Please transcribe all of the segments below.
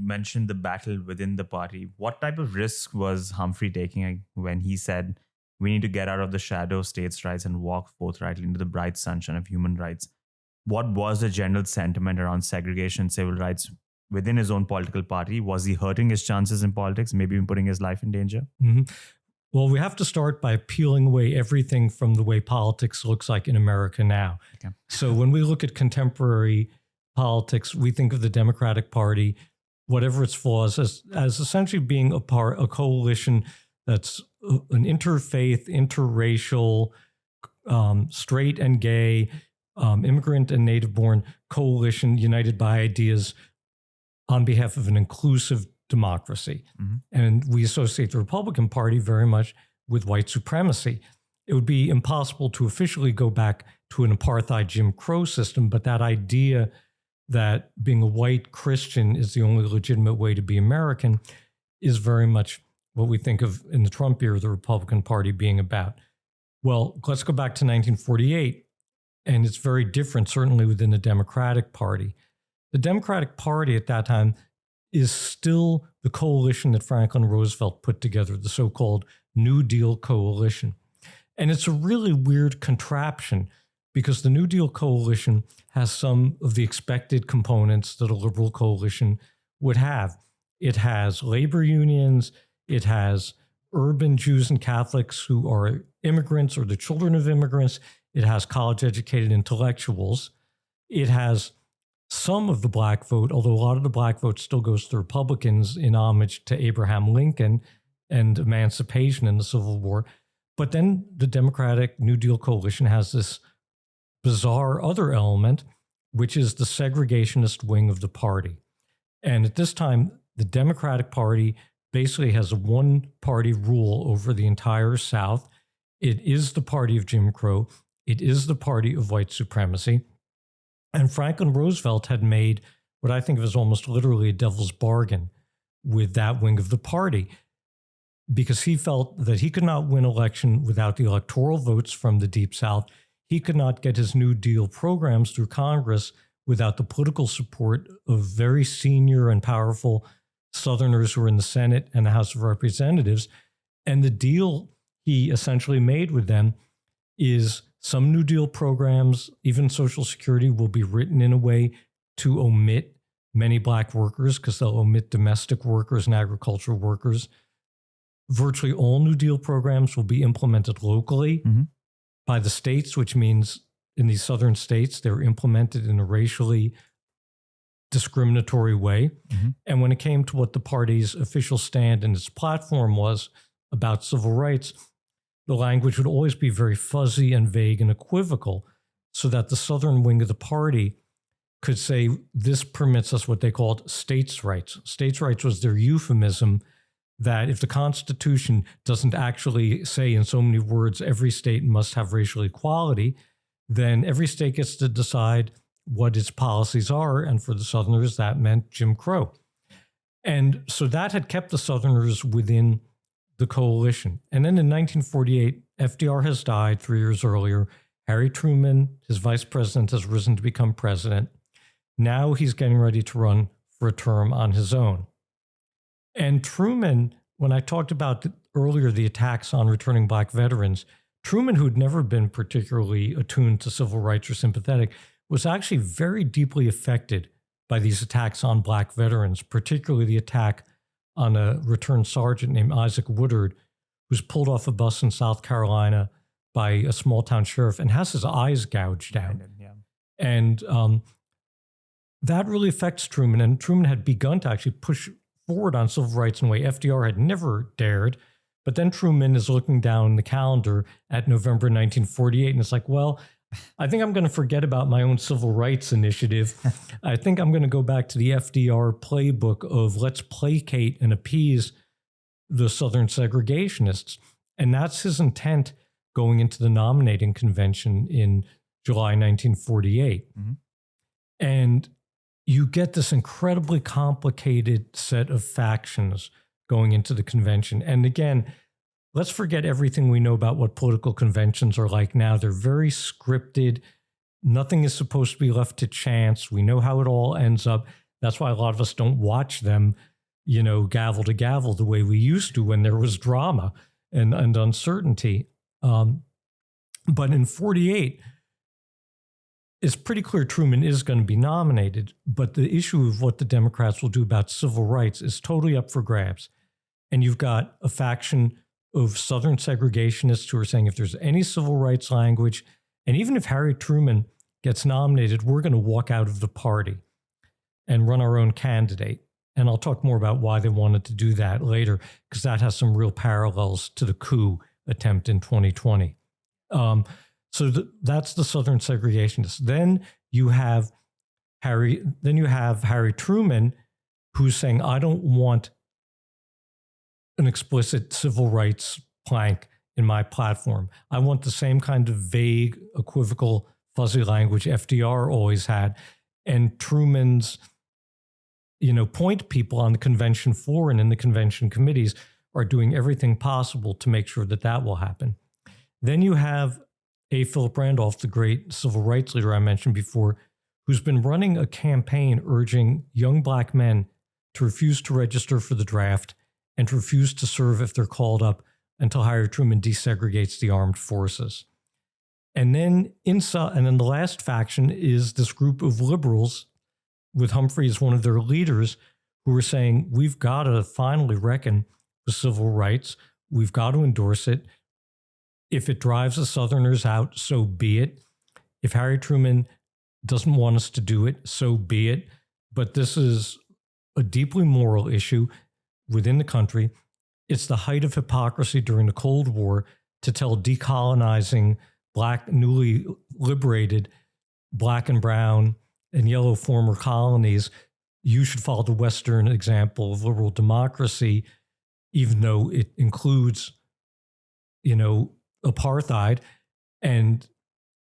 mentioned the battle within the party. What type of risk was Humphrey taking when he said, we need to get out of the shadow of states' rights and walk forthrightly into the bright sunshine of human rights? What was the general sentiment around segregation and civil rights within his own political party? Was he hurting his chances in politics, maybe even putting his life in danger? Mm-hmm. Well, we have to start by peeling away everything from the way politics looks like in America now. Okay. So when we look at contemporary politics, we think of the Democratic Party, whatever its flaws, as essentially being a coalition that's an interfaith, interracial, straight and gay, immigrant and native-born coalition united by ideas on behalf of an inclusive democracy. Mm-hmm. And we associate the Republican Party very much with white supremacy. It would be impossible to officially go back to an apartheid Jim Crow system, but that idea that being a white Christian is the only legitimate way to be American is very much what we think of in the Trump era, the Republican Party being about. Well, let's go back to 1948, and it's very different, certainly within the Democratic Party. The Democratic Party at that time is still the coalition that Franklin Roosevelt put together, the so-called New Deal coalition. And it's a really weird contraption because the New Deal coalition has some of the expected components that a liberal coalition would have. It has labor unions, it has urban Jews and Catholics who are immigrants or the children of immigrants, it has college-educated intellectuals, it has some of the black vote, although a lot of the black vote still goes to Republicans in homage to Abraham Lincoln and emancipation in the Civil War. But then the Democratic New Deal coalition has this bizarre other element, which is the segregationist wing of the party. And at this time, the Democratic Party basically has a one-party rule over the entire South. It is the party of Jim Crow. It is the party of white supremacy. And Franklin Roosevelt had made what I think of as almost literally a devil's bargain with that wing of the party, because he felt that he could not win election without the electoral votes from the Deep South. He could not get his New Deal programs through Congress without the political support of very senior and powerful Southerners who were in the Senate and the House of Representatives. And the deal he essentially made with them is some New Deal programs, even Social Security, will be written in a way to omit many black workers because they'll omit domestic workers and agricultural workers. Virtually all New Deal programs will be implemented locally by the states, which means in these southern states, they're implemented in a racially discriminatory way. And when it came to what the party's official stand and its platform was about civil rights, the language would always be very fuzzy and vague and equivocal, so that the southern wing of the party could say this permits us what they called states' rights. States' rights was their euphemism that if the Constitution doesn't actually say in so many words every state must have racial equality, then every state gets to decide what its policies are, and for the Southerners, that meant Jim Crow. And so that had kept the Southerners within the coalition. And then in 1948, FDR has died 3 years earlier. Harry Truman, his vice president, has risen to become president. Now he's getting ready to run for a term on his own. And Truman, when I talked about earlier the attacks on returning black veterans, Truman, who'd never been particularly attuned to civil rights or sympathetic, was actually very deeply affected by these attacks on black veterans, particularly the attack on a returned sergeant named Isaac Woodard, who's pulled off a bus in South Carolina by a small-town sheriff and has his eyes gouged out. And that really affects Truman, and Truman had begun to actually push forward on civil rights in a way FDR had never dared. But then Truman is looking down the calendar at November 1948, and it's like, well, I think I'm going to forget about my own civil rights initiative. I think I'm going to go back to the FDR playbook of let's placate and appease the Southern segregationists. And that's his intent going into the nominating convention in July 1948. And you get this incredibly complicated set of factions going into the convention. And again, let's forget everything we know about what political conventions are like now. They're very scripted. Nothing is supposed to be left to chance. We know how it all ends up. That's why a lot of us don't watch them, gavel to gavel the way we used to when there was drama and uncertainty. But in 48, it's pretty clear Truman is going to be nominated, but the issue of what the Democrats will do about civil rights is totally up for grabs. And you've got a faction of Southern segregationists who are saying if there's any civil rights language, and even if Harry Truman gets nominated, we're going to walk out of the party and run our own candidate. And I'll talk more about why they wanted to do that later, because that has some real parallels to the coup attempt in 2020. So that's the Southern segregationists. Then you have Harry Truman, who's saying, I don't want an explicit civil rights plank in my platform. I want the same kind of vague, equivocal, fuzzy language FDR always had. And Truman's, point people on the convention floor and in the convention committees are doing everything possible to make sure that will happen. Then you have A. Philip Randolph, the great civil rights leader I mentioned before, who's been running a campaign urging young Black men to refuse to register for the draft and to refuse to serve if they're called up until Harry Truman desegregates the armed forces. And then the last faction is this group of liberals with Humphrey as one of their leaders who are saying, we've got to finally reckon with civil rights. We've got to endorse it. If it drives the Southerners out, so be it. If Harry Truman doesn't want us to do it, so be it. But this is a deeply moral issue within the country. It's the height of hypocrisy during the Cold War to tell decolonizing Black, newly liberated Black and brown and yellow former colonies, you should follow the Western example of liberal democracy, even though it includes, apartheid, and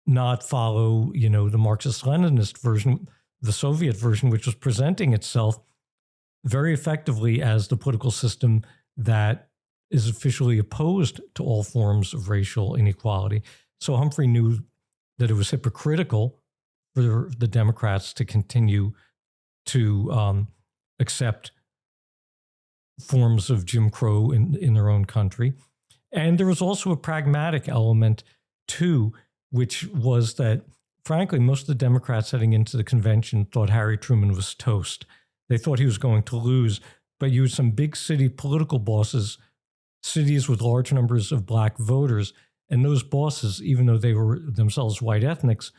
not follow, the Marxist-Leninist version, the Soviet version, which was presenting itself very effectively as the political system that is officially opposed to all forms of racial inequality. So Humphrey knew that it was hypocritical for the Democrats to continue to accept forms of Jim Crow in their own country. And there was also a pragmatic element, too, which was that, frankly, most of the Democrats heading into the convention thought Harry Truman was toast. They thought he was going to lose. But you had some big city political bosses, cities with large numbers of Black voters, and those bosses, even though they were themselves white ethnics,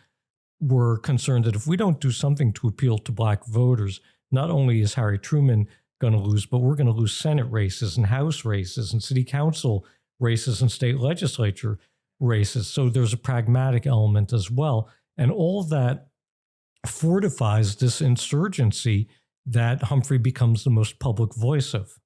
were concerned that if we don't do something to appeal to Black voters, not only is Harry Truman going to lose, but we're going to lose Senate races and House races and city council races and state legislature races. So there's a pragmatic element as well. And all of that fortifies this insurgency that Humphrey becomes the most public voice of.